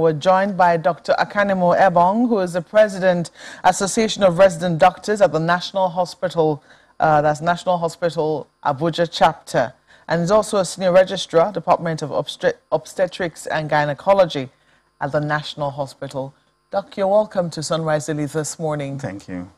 We're joined by Dr. Akanemo Ebong, who is the President, Association of Resident Doctors at the National Hospital, that's National Hospital Abuja chapter. And he's also a Senior Registrar, Department of Obstetrics and Gynecology at the National Hospital. Doc, you're welcome to Sunrise Daily this morning. Thank you.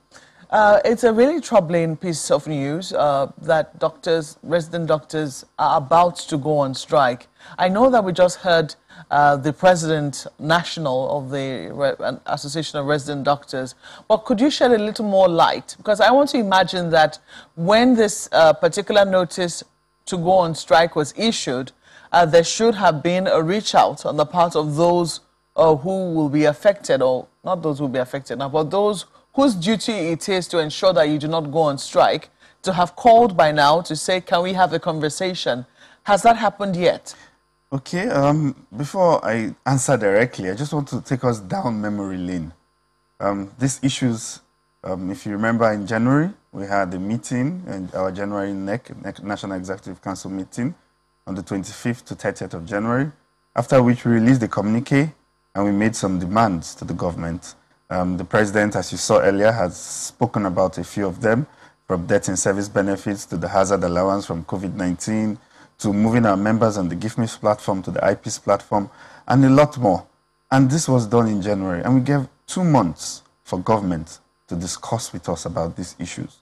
It's a really troubling piece of news that resident doctors are about to go on strike. I know that we just heard the President National of the Association of Resident Doctors, but could you shed a little more light? Because I want to imagine that when this particular notice to go on strike was issued, there should have been a reach out on the part of those who will be affected, or not those who will be affected now, but those whose duty it is to ensure that you do not go on strike, to have called by now to say, can we have a conversation? Has that happened yet? Okay, before I answer directly, I just want to take us down memory lane. These issues, if you remember in January, we had a meeting, and our January NEC, National Executive Council meeting, on the 25th to 30th of January, after which we released the communique and we made some demands to the government. The President, as you saw earlier, has spoken about a few of them, from death in service benefits to the hazard allowance from COVID-19, to moving our members on the Give Me platform to the IPS platform, and a lot more. And this was done in January, and we gave 2 months for government to discuss with us about these issues.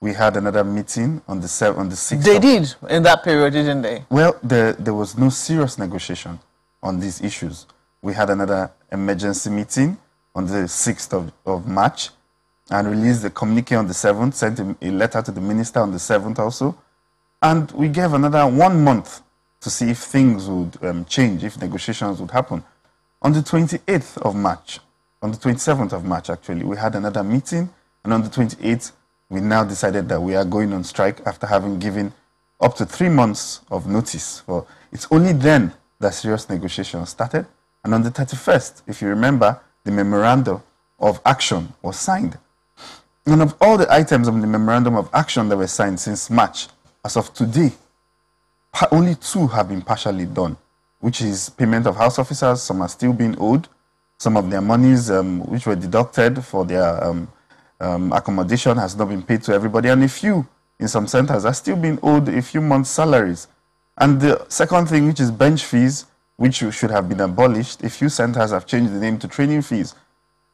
We had another meeting on the 6th. They did in that period, didn't they? Well, there was no serious negotiation on these issues. We had another emergency meeting on the 6th of March, and released the communique on the 7th, sent a letter to the minister on the 7th also. And we gave another 1 month to see if things would change, if negotiations would happen. On the 28th of March, on the 27th of March actually, we had another meeting, and on the 28th, we now decided that we are going on strike after having given up to 3 months of notice. It's only then that serious negotiations started. And on the 31st, if you remember, the memorandum of action was signed. And of all the items of the memorandum of action that were signed since March, as of today, only 2 have been partially done, which is payment of house officers. Some are still being owed. Some of their monies, which were deducted for their accommodation, has not been paid to everybody. And a few, in some centers, are still being owed a few months' salaries. And the second thing, which is bench fees, which should have been abolished. A few centers have changed the name to training fees.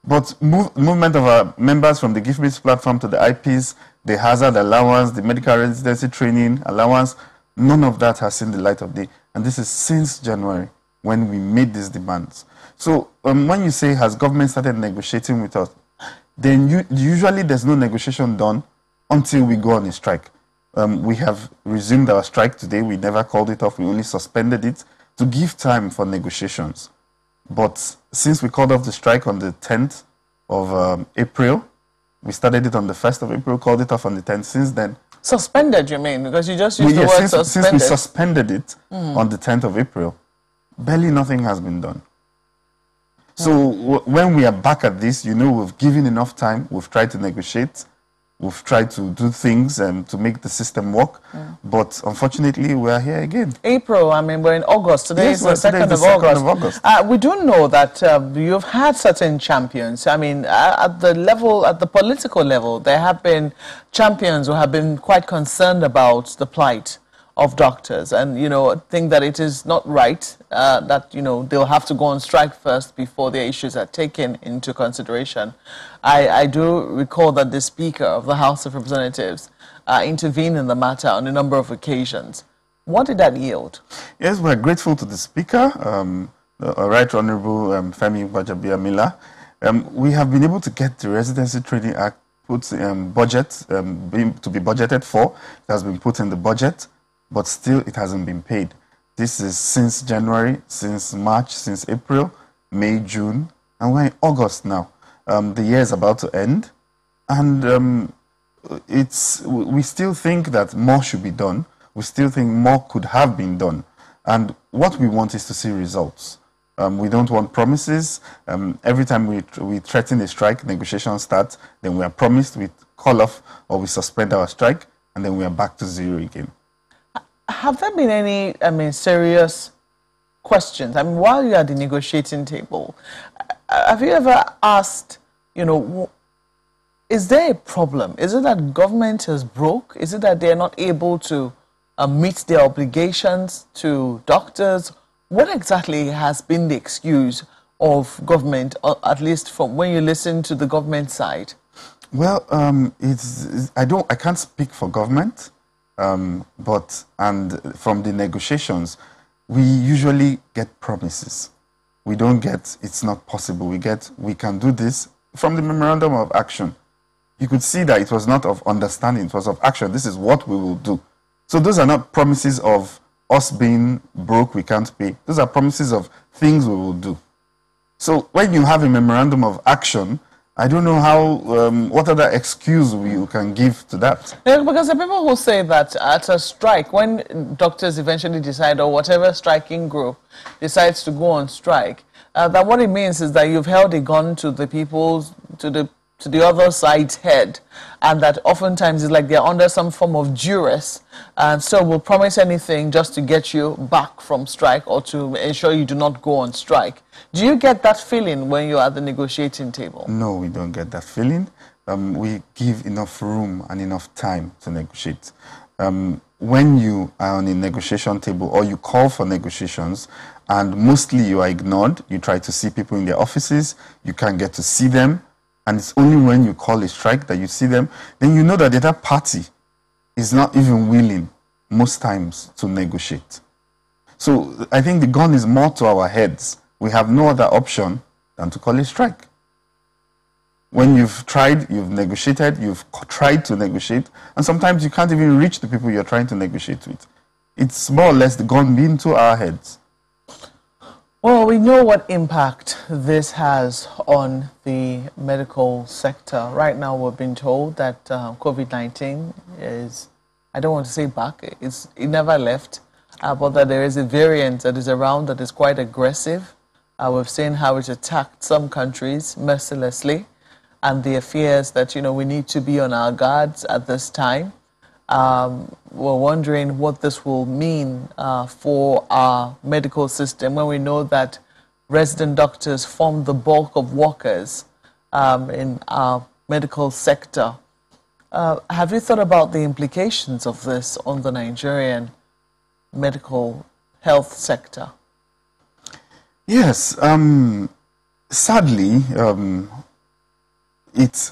But movement of our members from the Give Me platform to the IPs, the hazard allowance, the medical residency training allowance, none of that has seen the light of day. And this is since January when we made these demands. So when you say, has government started negotiating with us, then usually there's no negotiation done until we go on a strike. We have resumed our strike today. We never called it off. We only suspended it to give time for negotiations. But since we called off the strike on the 10th of April, we started it on the 1st of April, called it off on the 10th. Since then... Suspended, you mean? Because you just used the word suspended. Since we suspended it on the 10th of April, barely nothing has been done. So when we are back at this, you know, we've given enough time, we've tried to negotiate, we've tried to do things to make the system work, but unfortunately, we are here again. April, I mean, we're in August. Today is the 2nd of August. We do know that you've had certain champions. I mean, at the political level, there have been champions who have been quite concerned about the plight of doctors and, you know, think that it is not right that, you know, they'll have to go on strike first before their issues are taken into consideration. I do recall that the Speaker of the House of Representatives intervened in the matter on a number of occasions. What did that yield? Yes, we're grateful to the Speaker, Right Honorable Femi Gbajabiamila. We have been able to get the Residency Training Act put budget to be budgeted for. It has been put in the budget, but still it hasn't been paid. This is since January, since March, since April, May, June, and we're in August now. The year is about to end, and we still think that more should be done. We still think more could have been done. And what we want is to see results. We don't want promises. Every time we threaten a strike, negotiations start, then we are promised we call off or we suspend our strike, and then we are back to zero again. Have there been any, serious questions. I mean, while you're at the negotiating table, have you ever asked, you know, is there a problem? Is it that government is broke? Is it that they're not able to meet their obligations to doctors? What exactly has been the excuse of government, or at least from when you listen to the government side? Well, I can't speak for government, but from the negotiations, we usually get promises. We don't get, it's not possible. We get, we can do this from the memorandum of action. You could see that it was not of understanding, it was of action. This is what we will do. So those are not promises of us being broke, we can't pay. Those are promises of things we will do. So when you have a memorandum of action, I don't know how, what other excuse you can give to that. Yeah, because the people who say that at a strike, when doctors eventually decide, or whatever striking group decides to go on strike, that what it means is that you've held a gun to the people, to the other side's head, and that oftentimes it's like they're under some form of duress, and so will promise anything just to get you back from strike or to ensure you do not go on strike. Do you get that feeling when you're at the negotiating table? No, we don't get that feeling. We give enough room and enough time to negotiate. When you are on a negotiation table or you call for negotiations and mostly you are ignored, you try to see people in their offices, you can't get to see them, and it's only when you call a strike that you see them, then you know that the other party is not even willing most times to negotiate. So I think the gun is more to our heads. We have no other option than to call a strike. When you've tried, you've negotiated, you've tried to negotiate, and sometimes you can't even reach the people you're trying to negotiate with. It's more or less the gun being to our heads. Well, we know what impact this has on the medical sector. Right now, we've been told that COVID-19 is, I don't want to say back, it never left, but that there is a variant that is around that is quite aggressive. We've seen how it attacked some countries mercilessly, and there are fears that, you know, we need to be on our guards at this time. We're wondering what this will mean for our medical system when we know that resident doctors form the bulk of workers in our medical sector. Have you thought about the implications of this on the Nigerian medical health sector? Yes. Sadly, it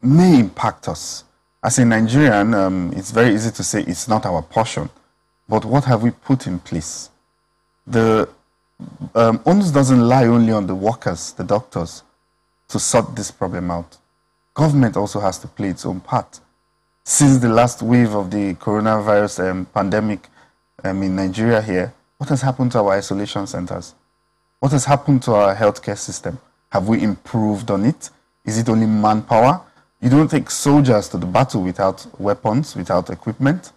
may impact us. As a Nigerian, it's very easy to say it's not our portion. But what have we put in place? The onus doesn't lie only on the workers, the doctors, to sort this problem out. Government also has to play its own part. Since the last wave of the coronavirus pandemic in Nigeria here, what has happened to our isolation centers? What has happened to our healthcare system? Have we improved on it? Is it only manpower? You don't take soldiers to the battle without weapons, without equipment.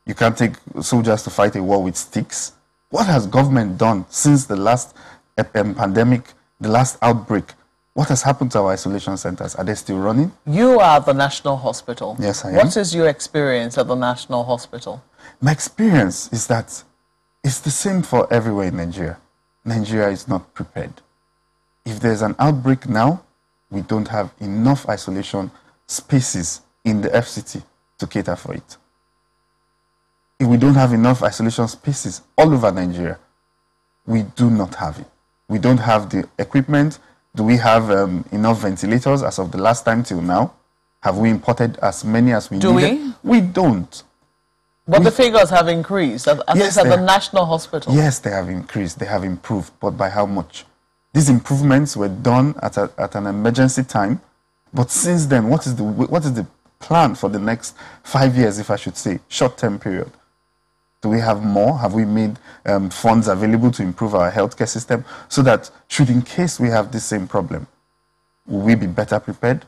You can't take soldiers to fight a war with sticks. What has government done since the last pandemic, the last outbreak? What has happened to our isolation centers? Are they still running? You are at the National Hospital. Yes, I am. What is your experience at the National Hospital? My experience is that it's the same for everywhere in Nigeria. Nigeria is not prepared. If there's an outbreak now, we don't have enough isolation spaces in the FCT to cater for it. If we don't have enough isolation spaces all over Nigeria, we do not have it. We don't have the equipment. Do we have enough ventilators as of the last time till now? Have we imported as many as we needed? Do we? We don't. But the figures have increased, at least at the National Hospital. Yes, they have increased. They have improved, but by how much? These improvements were done at an emergency time, but since then, what is the plan for the next 5 years, if I should say, short-term period? Do we have more? Have we made funds available to improve our healthcare system so that, should in case we have this same problem, will we be better prepared?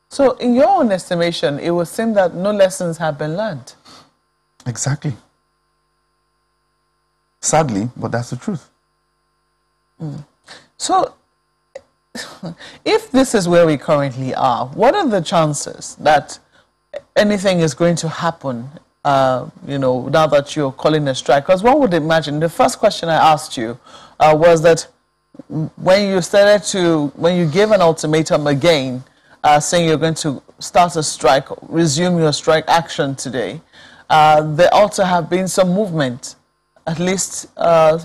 So, in your own estimation, it would seem that no lessons have been learned. Exactly. Sadly, but that's the truth. So, if this is where we currently are, what are the chances that anything is going to happen you know, now that you're calling a strike? Because one would imagine, the first question I asked you was that when you gave an ultimatum again, saying you're going to start a strike, resume your strike action today, there ought to have been some movement, at least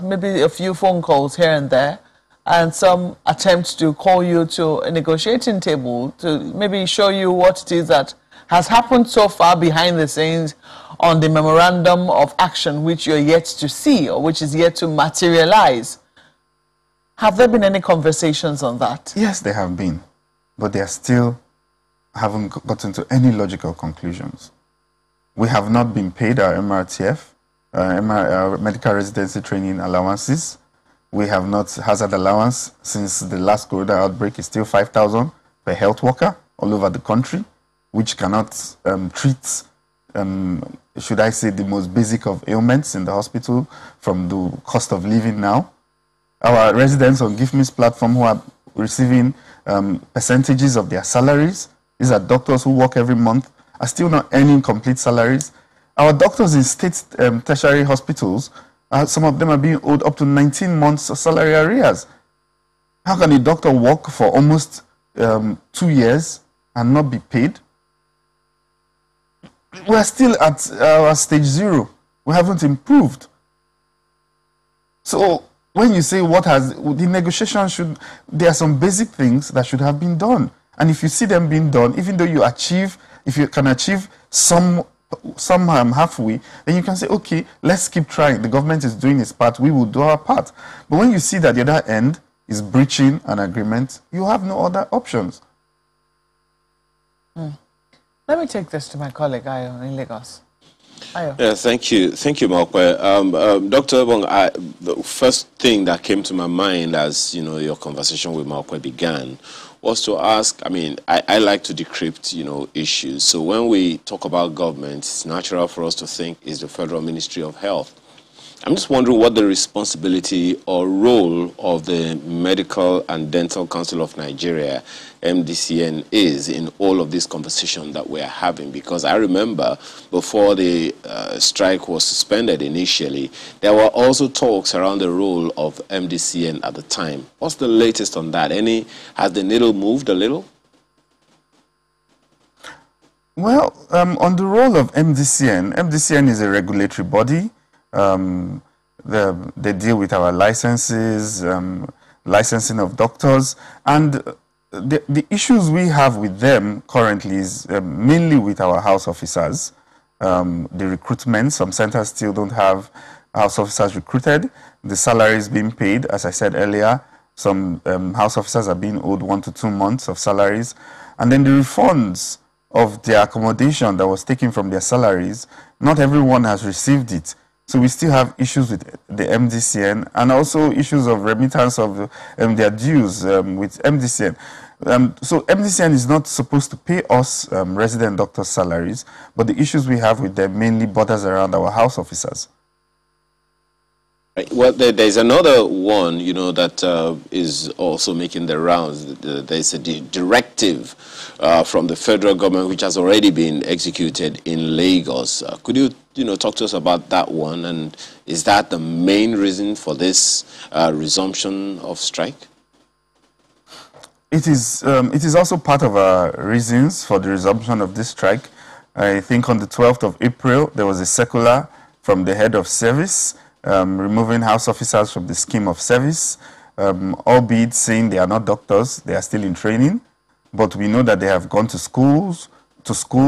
maybe a few phone calls here and there, and some attempts to call you to a negotiating table to maybe show you what it is that has happened so far behind the scenes on the memorandum of action which you're yet to see or which is yet to materialize. Have there been any conversations on that? Yes, there have been, but they still haven't gotten to any logical conclusions. We have not been paid our MRTF, our medical residency training allowances. We have not hazard allowance since the last corona outbreak is still 5,000 per health worker all over the country, which cannot treat, should I say, the most basic of ailments in the hospital from the cost of living now. Our residents on Give Me's platform who are receiving percentages of their salaries, these are doctors who work every month, are still not earning complete salaries. Our doctors in state tertiary hospitals, some of them are being owed up to 19 months of salary arrears. How can a doctor work for almost 2 years and not be paid? We're still at our stage 0. We haven't improved. So when you say the negotiation there are some basic things that should have been done. And if you see them being done, even though if you can achieve some halfway, then you can say, okay, let's keep trying. The government is doing its part, we will do our part. But when you see that the other end is breaching an agreement, you have no other options. Let me take this to my colleague, Ayo, in Lagos. Ayo. Yeah, thank you, Mokwe. Dr. Ebong, the first thing that came to my mind as your conversation with Mokwe began was to ask. I mean, I like to decrypt issues. So when we talk about government, it's natural for us to think is the Federal Ministry of Health. I'm just wondering what the responsibility or role of the Medical and Dental Council of Nigeria, MDCN, is in all of this conversation that we're having. Because I remember before the strike was suspended initially, there were also talks around the role of MDCN at the time. What's the latest on that? Has the needle moved a little? Well, on the role of MDCN is a regulatory body. They deal with our licenses, licensing of doctors, and the issues we have with them currently is mainly with our house officers. The recruitment, some centers still don't have house officers recruited. The salaries being paid, as I said earlier, some house officers are being owed 1 to 2 months of salaries, and then the refunds of their accommodation that was taken from their salaries, not everyone has received it. So we still have issues with the MDCN and also issues of remittance of their dues with MDCN. So MDCN is not supposed to pay us resident doctors' salaries, but the issues we have with them mainly borders around our house officers. Well, there's another one, that is also making the rounds. There's a directive from the federal government which has already been executed in Lagos. Could you, talk to us about that one? And is that the main reason for this resumption of strike? It is also part of our reasons for the resumption of this strike. I think on the 12th of April, there was a circular from the head of service removing house officers from the scheme of service, albeit saying they are not doctors, they are still in training. But we know that they have gone to school,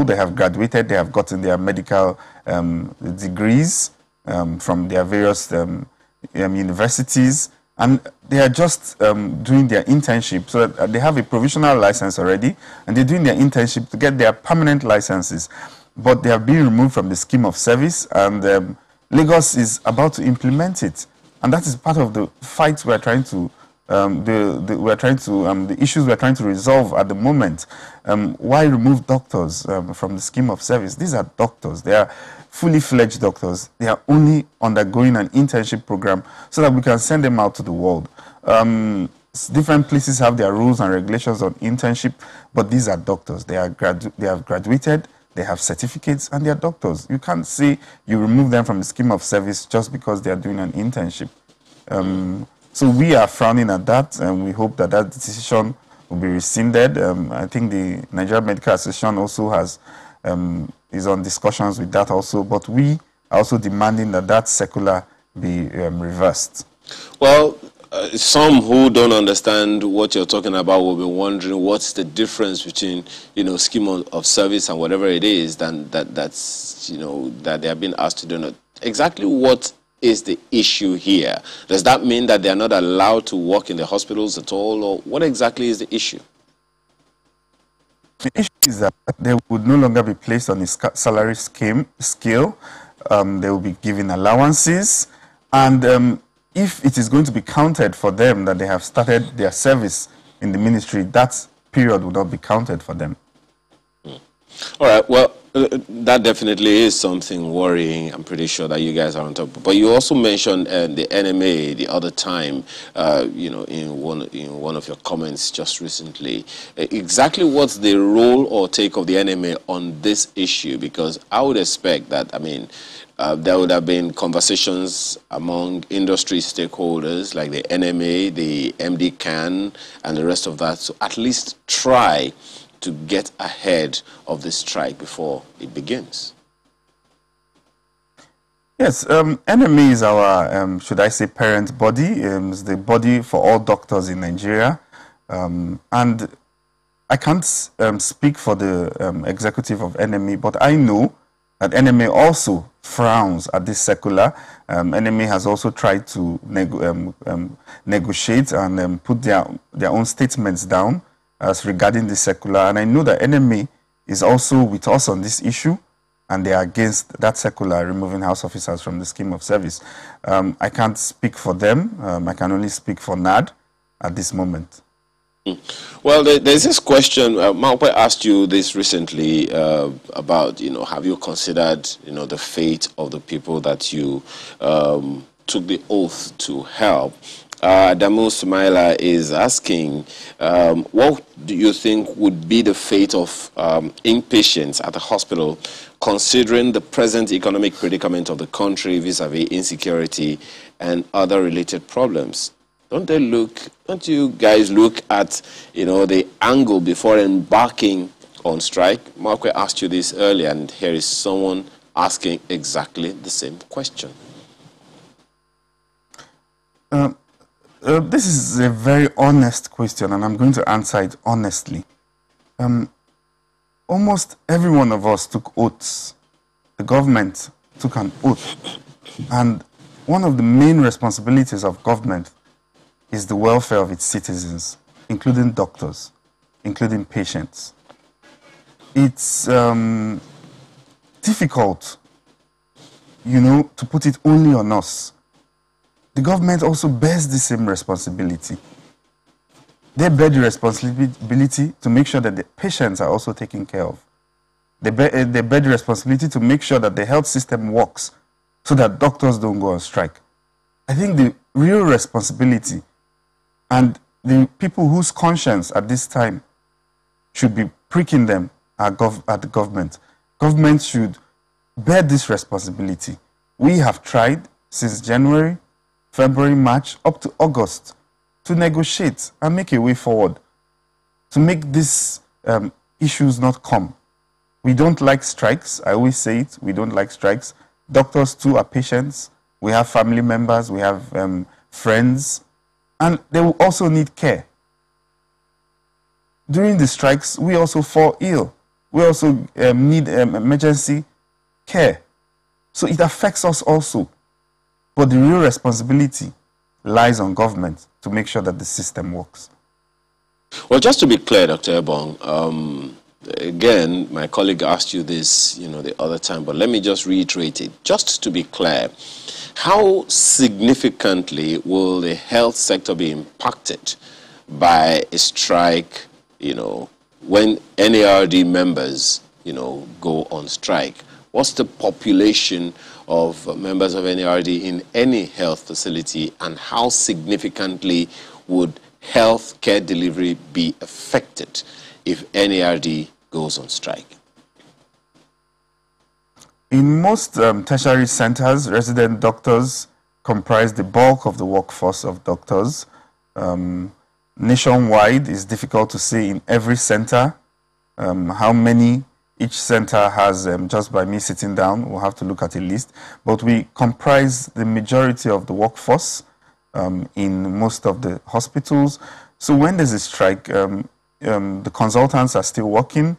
they have graduated, they have gotten their medical degrees from their various universities, and they are just doing their internship. So that they have a provisional license already, and they're doing their internship to get their permanent licenses. But they have been removed from the scheme of service, and Lagos is about to implement it, and that is part of the fight we are trying to, the issues we are trying to resolve at the moment. Why remove doctors from the scheme of service? These are doctors; they are fully fledged doctors. They are only undergoing an internship program so that we can send them out to the world. Different places have their rules and regulations on internship, but these are doctors. They have graduated. they have certificates, and they're doctors. You can't say you remove them from the scheme of service just because they are doing an internship. So we are frowning at that, and we hope that that decision will be rescinded. I think the Nigerian Medical Association also has is on discussions with that also, but we are also demanding that that circular be reversed. Well, some who don't understand what you're talking about will be wondering what's the difference between, scheme of service and whatever it is that's that they are being asked to do. Exactly what is the issue here? Does that mean that they are not allowed to work in the hospitals at all, or what exactly is the issue? The issue is that they would no longer be placed on a salary scale. They will be given allowances, and if it is going to be counted for them that they have started their service in the ministry, that period will not be counted for them. All right, well, that definitely is something worrying. I'm pretty sure that you guys are on top. But you also mentioned the NMA the other time, in one of your comments just recently. Exactly what's the role or take of the NMA on this issue? Because I would expect that, there would have been conversations among industry stakeholders like the NMA, the MD CAN, and the rest of that, to at least try to get ahead of the strike before it begins. Yes, NMA is our, should I say, parent body. It's the body for all doctors in Nigeria. And I can't speak for the executive of NMA, but I know that NMA also frowns at this circular. NMA has also tried to negotiate and put their own statements down as regarding the circular, and I know that NMA is also with us on this issue, and they are against that circular removing house officers from the scheme of service. I can't speak for them. I can only speak for NAD at this moment. Well, there's this question. Maupe asked you this recently about, have you considered, the fate of the people that you took the oath to help? Adamu Sumaila is asking, what do you think would be the fate of inpatients at the hospital, considering the present economic predicament of the country vis-a-vis insecurity and other related problems? Don't you guys look at, the angle before embarking on strike? Mark asked you this earlier, and here is someone asking exactly the same question. This is a very honest question, and I'm going to answer it honestly. Almost every one of us took oaths. The government took an oath. And one of the main responsibilities of government is the welfare of its citizens, including doctors, including patients. It's difficult, to put it only on us. The government also bears the same responsibility. They bear the responsibility to make sure that the patients are also taken care of. They bear the responsibility to make sure that the health system works so that doctors don't go on strike. I think the real responsibility and the people whose conscience at this time should be pricking them at the government. Government should bear this responsibility. We have tried since January, February, March, up to August to negotiate and make a way forward, to make these issues not come. We don't like strikes. I always say it. We don't like strikes. Doctors too are patients. We have family members. We have friends. And they will also need care. During the strikes, we also fall ill. We also need emergency care. So it affects us also. But the real responsibility lies on government to make sure that the system works. Well, just to be clear, Dr. Ebong, again, my colleague asked you this, the other time, but let me just reiterate it. Just to be clear, how significantly will the health sector be impacted by a strike, when NARD members, go on strike? What's the population of members of NARD in any health facility, and how significantly would health care delivery be affected if NARD goes on strike? In most tertiary centers, resident doctors comprise the bulk of the workforce of doctors. Nationwide, it's difficult to say in every center how many each center has. Just by me sitting down, we'll have to look at a list. But we comprise the majority of the workforce in most of the hospitals. So when there's a strike, the consultants are still working.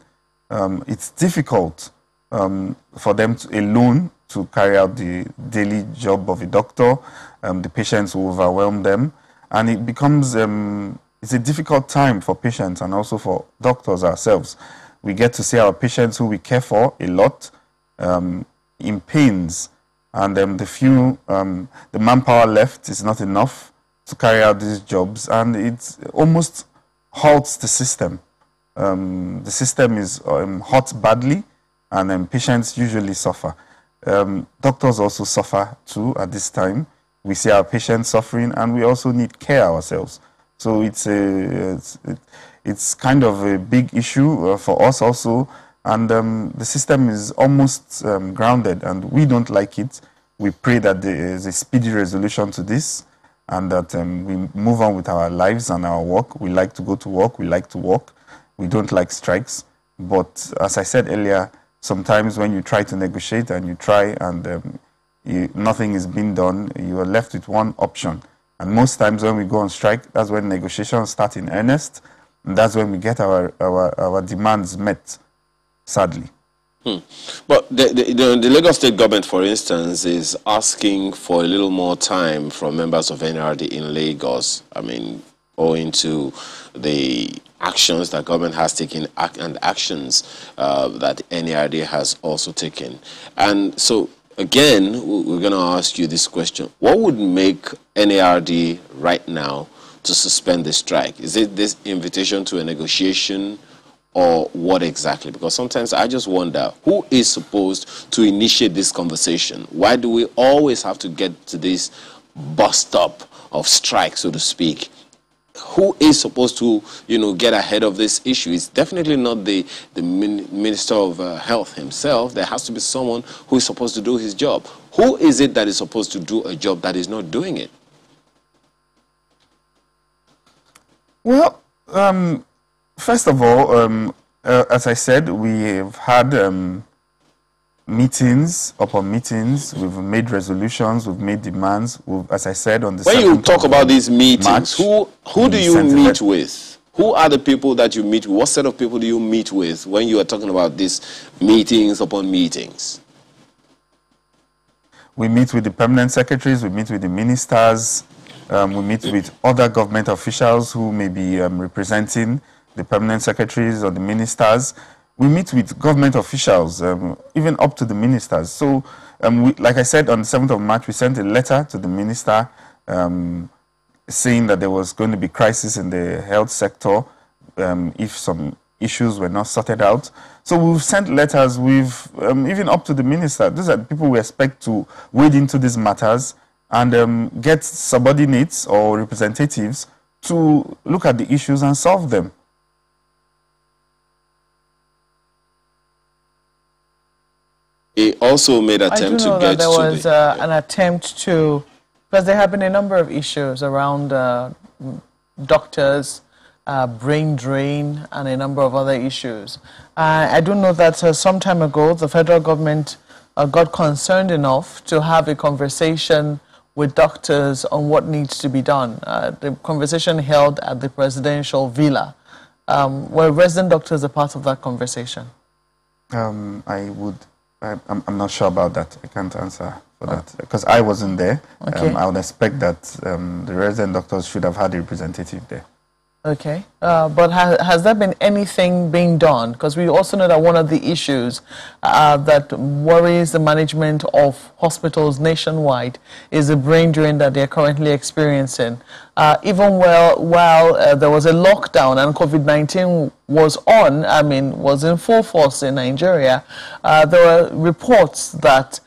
It's difficult for them alone to carry out the daily job of a doctor. The patients will overwhelm them, and it becomes it's a difficult time for patients and also for doctors ourselves. We get to see our patients who we care for a lot in pains, and the manpower left is not enough to carry out these jobs, and it almost halts the system. The system is hurt badly, and patients usually suffer. Doctors also suffer too at this time. We see our patients suffering, and we also need care ourselves. So it's kind of a big issue for us also, and the system is almost grounded, and we don't like it. We pray that there is a speedy resolution to this, and that we move on with our lives and our work. We like to go to work. We like to work. We don't like strikes. But as I said earlier, sometimes when you try to negotiate and you try and nothing is being done, you are left with one option. And most times when we go on strike, that's when negotiations start in earnest, and that's when we get our demands met, sadly. But the Lagos State government, for instance, is asking for a little more time from members of NRD in Lagos. I mean, owing to the actions that government has taken and actions that NRD has also taken. And so, again, we're going to ask you this question. What would make NARD right now to suspend the strike? Is it this invitation to a negotiation, or what exactly? Because sometimes I just wonder, who is supposed to initiate this conversation? Why do we always have to get to this bus stop of strike, so to speak? Who is supposed to, get ahead of this issue? It's definitely not the Minister of Health himself. There has to be someone who is supposed to do his job. Who is it that is supposed to do a job that is not doing it? Well, first of all, as I said, we have had meetings upon meetings. We've made resolutions. We've made demands. As I said, on the when you talk about these meetings, who do you meet with? Who are the people that you meet with? What set of people do you meet with when you are talking about these meetings upon meetings? We meet with the permanent secretaries. We meet with the ministers. We meet with other government officials who may be representing the permanent secretaries or the ministers. We meet with government officials, even up to the ministers. So, like I said, on the 7th of March, we sent a letter to the minister saying that there was going to be crisis in the health sector if some issues were not sorted out. So we've sent letters, even up to the minister. These are the people we expect to wade into these matters and get subordinates or representatives to look at the issues and solve them. He also made an attempt to get there was an attempt to, because there have been a number of issues around doctors, brain drain, and a number of other issues. I do know that some time ago, the federal government got concerned enough to have a conversation with doctors on what needs to be done. The conversation held at the presidential villa. Were resident doctors a part of that conversation? I'm not sure about that. I can't answer for that because I wasn't there. Okay. I would expect that the resident doctors should have had a representative there. Okay, but has there been anything being done? Because we also know that one of the issues that worries the management of hospitals nationwide is the brain drain that they're currently experiencing. Even while there was a lockdown and COVID-19 was was in full force in Nigeria, there were reports that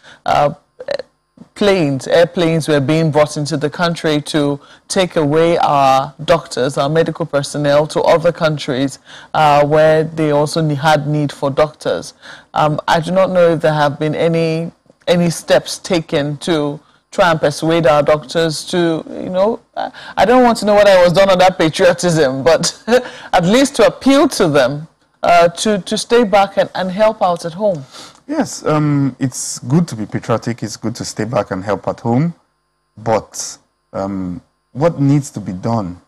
airplanes were being brought into the country to take away our doctors, our medical personnel to other countries where they also had need for doctors. I do not know if there have been any steps taken to try and persuade our doctors to, I don't want to know what I was done on that patriotism, but at least to appeal to them to stay back and help out at home. Yes, it's good to be patriotic. It's good to stay back and help at home. But what needs to be done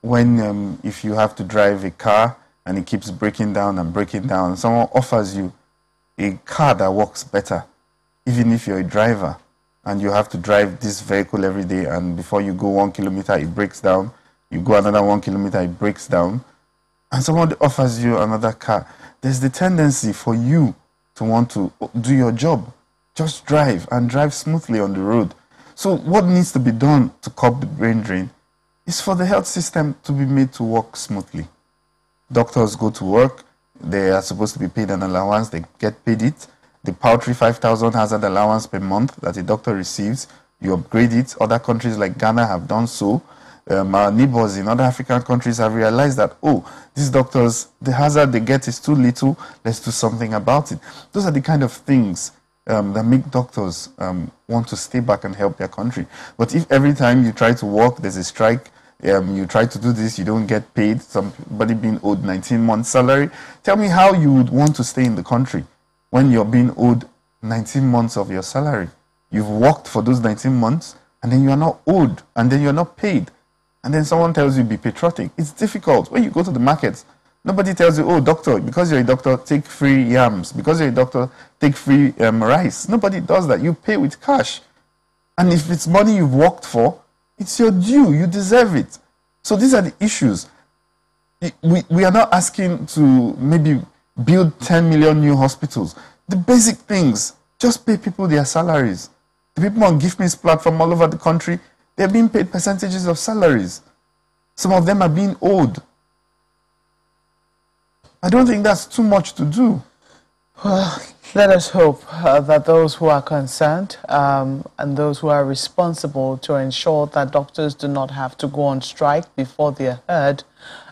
when, if you have to drive a car and it keeps breaking down and breaking down, someone offers you a car that works better, even if you're a driver and you have to drive this vehicle every day, and before you go 1 kilometer, it breaks down. You go another 1 kilometer, it breaks down. And someone offers you another car. There's the tendency for you to want to do your job. Just drive and drive smoothly on the road. So what needs to be done to curb the brain drain is for the health system to be made to work smoothly. Doctors go to work. They are supposed to be paid an allowance. They get paid it. The paltry 5,000 hazard allowance per month that a doctor receives, you upgrade it. Other countries like Ghana have done so. Our neighbors in other African countries have realized that, oh, these doctors, the hazard they get is too little, let's do something about it. Those are the kind of things that make doctors want to stay back and help their country. But if every time you try to work, there's a strike, you try to do this, you don't get paid, somebody being owed 19 months salary, tell me how you would want to stay in the country when you're being owed 19 months of your salary. You've worked for those 19 months, and then you are not owed, and then you're not paid. And then someone tells you be patriotic. It's difficult. When you go to the markets, nobody tells you, oh, doctor, because you're a doctor, take free yams. Because you're a doctor, take free rice. Nobody does that. You pay with cash. And if it's money you've worked for, it's your due. You deserve it. So these are the issues. We are not asking to maybe build 10 million new hospitals. The basic things, just pay people their salaries. The people on Give Me's platform all over the country, they're being paid percentages of salaries. Some of them are being owed. I don't think that's too much to do. Well, let us hope that those who are concerned and those who are responsible to ensure that doctors do not have to go on strike before they are heard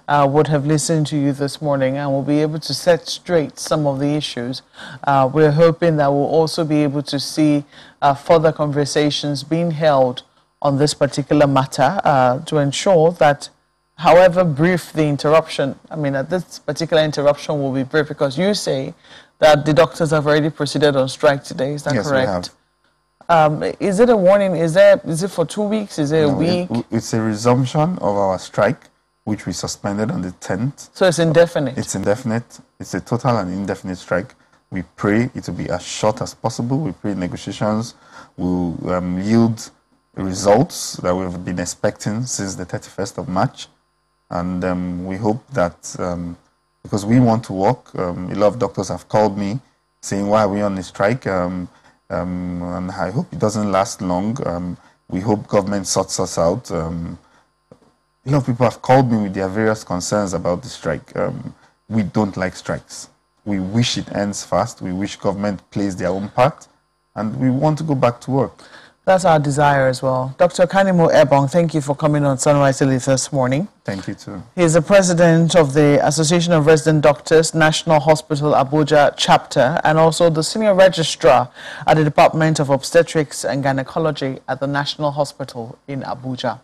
would have listened to you this morning and will be able to set straight some of the issues. We're hoping that we'll also be able to see further conversations being held on this particular matter to ensure that however brief the interruption, I mean, that this particular interruption will be brief because you say that the doctors have already proceeded on strike today. Is that correct? Yes, we have. Is it a warning? Is it for 2 weeks? Is it a week? It's a resumption of our strike, which we suspended on the 10th. So it's indefinite? It's indefinite. It's a total and indefinite strike. We pray it will be as short as possible. We pray negotiations will yield results that we've been expecting since the 31st of March. And we hope that, because we want to work, a lot of doctors have called me saying, why are we on the strike? And I hope it doesn't last long. We hope government sorts us out. A lot of people have called me with their various concerns about the strike. We don't like strikes. We wish it ends fast. We wish government plays their own part. And we want to go back to work. That's our desire as well. Dr. Kanimo Ebong, thank you for coming on Sunrise Daily this morning. Thank you too. He's the president of the Association of Resident Doctors, National Hospital Abuja chapter, and also the senior registrar at the Department of Obstetrics and Gynecology at the National Hospital in Abuja.